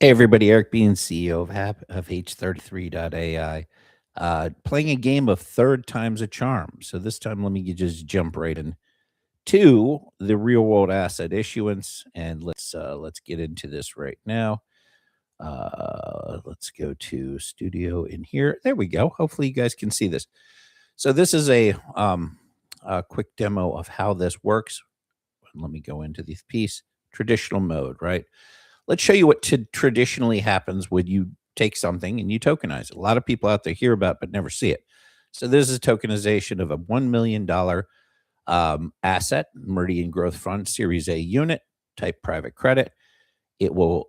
Hey everybody, Eric Bean, CEO of H33.ai, playing a game of third time's a charm. So this time, let me just jump right into the real world asset issuance, and let's get into this right now. Let's go to Studio in here. There we go. Hopefully, you guys can see this. So this is a quick demo of how this works. Let me go into this piece. Traditional mode, right? Let's show you what traditionally happens when you take something and you tokenize it. A lot of people out there hear about but never see it. So this is tokenization of a $1 million asset, Meridian Growth Fund, Series A unit, type private credit. It will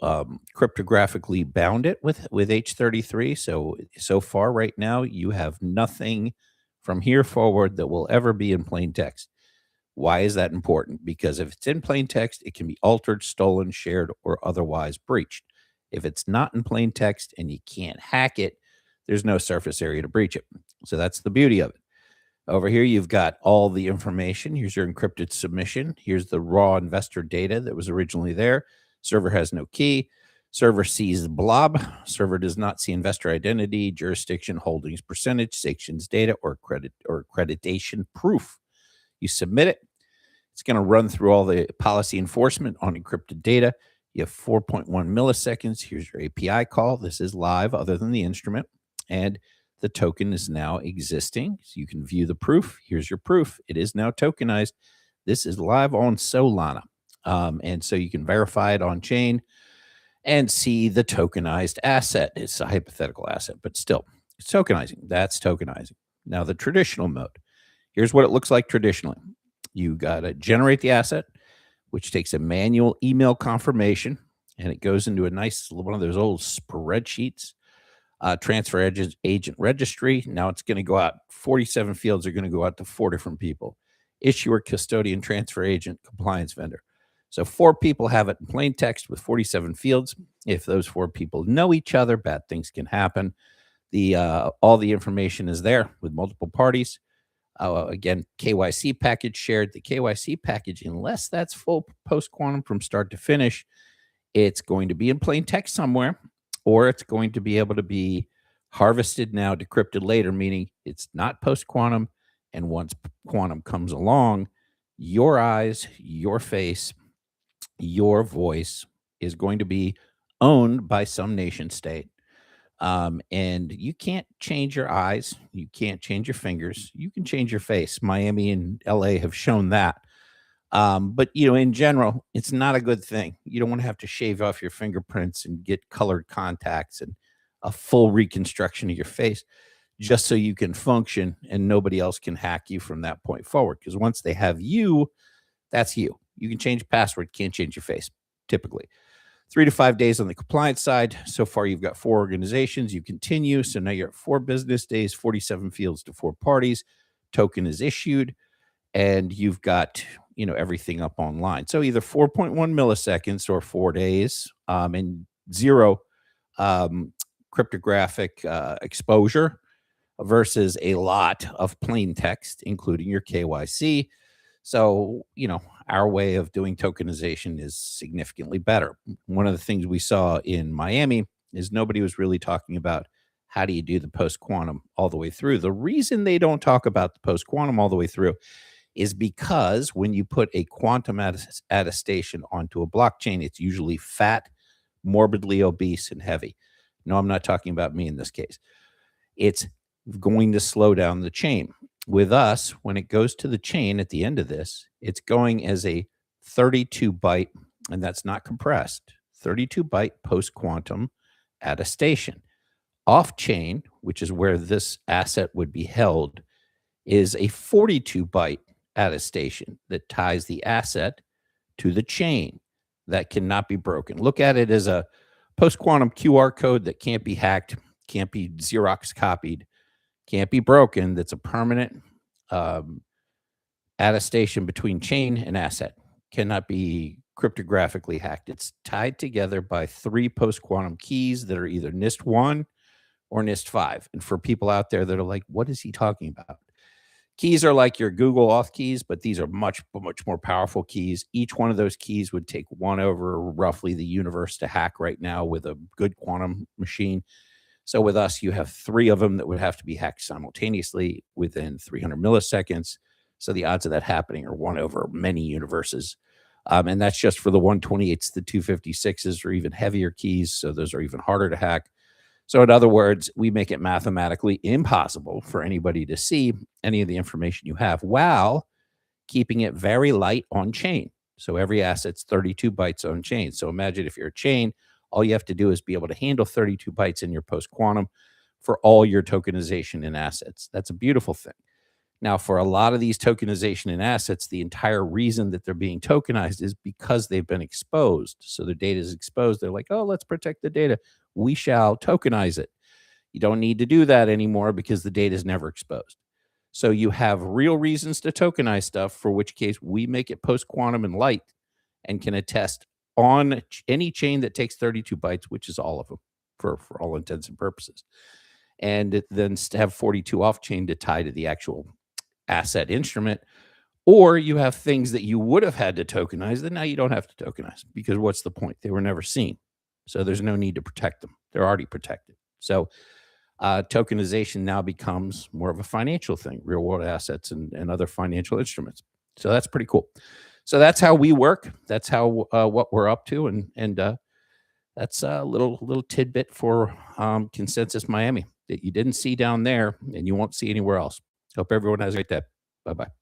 cryptographically bound it with H33. So far right now, you have nothing from here forward that will ever be in plain text. Why is that important? Because if it's in plain text, it can be altered, stolen, shared, or otherwise breached. If it's not in plain text and you can't hack it, there's no surface area to breach it. So that's the beauty of it. Over here, you've got all the information. Here's your encrypted submission. Here's the raw investor data that was originally there. Server has no key. Server sees the blob. Server does not see investor identity, jurisdiction, holdings percentage, sanctions data, or accreditation proof. You submit it. It's going to run through all the policy enforcement on encrypted data. You have 4.1 milliseconds. Here's your API call. This is live other than the instrument. And the token is now existing. So you can view the proof. Here's your proof. It is now tokenized. This is live on Solana. And so you can verify it on chain and see the tokenized asset. It's a hypothetical asset, but still, it's tokenizing. That's tokenizing. Now, the traditional mode. Here's what it looks like traditionally. You got to generate the asset, which takes a manual email confirmation, and it goes into a nice one of those old spreadsheets. Transfer agent registry. Now it's going to go out. 47 fields are going to go out to 4 different people. Issuer, custodian, transfer agent, compliance vendor. So 4 people have it in plain text with 47 fields. If those 4 people know each other, bad things can happen. All the information is there with multiple parties. Again, KYC package shared. The KYC package, unless that's full post-quantum from start to finish, it's going to be in plain text somewhere, or it's going to be able to be harvested now, decrypted later, meaning it's not post-quantum. And once quantum comes along, your eyes, your face, your voice is going to be owned by some nation state. And you can't change your eyes. You can't change your fingers. You can change your face. Miami and LA have shown that. But, in general, it's not a good thing. You don't want to have to shave off your fingerprints and get colored contacts and a full reconstruction of your face just so you can function and nobody else can hack you from that point forward. Because once they have you, that's you. You can change password, can't change your face, typically. 3 to 5 days on the compliance side. So far, you've got 4 organizations. You continue. So now you're at 4 business days, 47 fields to 4 parties. Token is issued, and you've got everything up online. So either 4.1 milliseconds or 4 days, and 0 cryptographic exposure versus a lot of plain text, including your KYC. So, our way of doing tokenization is significantly better. One of the things we saw in Miami is nobody was really talking about how do you do the post-quantum all the way through. The reason they don't talk about the post-quantum all the way through is because when you put a quantum attestation onto a blockchain, it's usually fat, morbidly obese, and heavy. No, I'm not talking about me in this case. It's going to slow down the chain. With us, when it goes to the chain at the end of this, it's going as a 32-byte, and that's not compressed, 32-byte post-quantum attestation. Off-chain, which is where this asset would be held, is a 42-byte attestation that ties the asset to the chain that cannot be broken. Look at it as a post-quantum QR code that can't be hacked, can't be Xerox copied, can't be broken. That's a permanent attestation between chain and asset. Cannot be cryptographically hacked. It's tied together by 3 post-quantum keys that are either NIST 1 or NIST 5. And for people out there that are like, what is he talking about? Keys are like your Google auth keys, but these are much more powerful keys. Each one of those keys would take 1 over roughly the universe to hack right now with a good quantum machine. So with us, you have 3 of them that would have to be hacked simultaneously within 300 milliseconds. So the odds of that happening are 1 over many universes. And that's just for the 128s, the 256s, or even heavier keys. So those are even harder to hack. So in other words, we make it mathematically impossible for anybody to see any of the information you have while keeping it very light on chain. So every asset's 32 bytes on chain. So imagine if you're a chain, all you have to do is be able to handle 32 bytes in your post-quantum for all your tokenization in assets. That's a beautiful thing. Now, for a lot of these tokenization in assets, the entire reason that they're being tokenized is because they've been exposed. So the data is exposed. They're like, oh, let's protect the data. We shall tokenize it. You don't need to do that anymore because the data is never exposed. So you have real reasons to tokenize stuff, for which case we make it post-quantum and light and can attest on any chain that takes 32 bytes, which is all of them for all intents and purposes. And then have 42 off-chain to tie to the actual asset instrument. Or you have things that you would have had to tokenize that now you don't have to tokenize, because what's the point? They were never seen. So there's no need to protect them. They're already protected. So tokenization now becomes more of a financial thing, real world assets and other financial instruments. So that's pretty cool. So that's how we work. That's how what we're up to, and that's a little tidbit for Consensus Miami that you didn't see down there, and you won't see anywhere else. Hope everyone has a great day. Bye bye.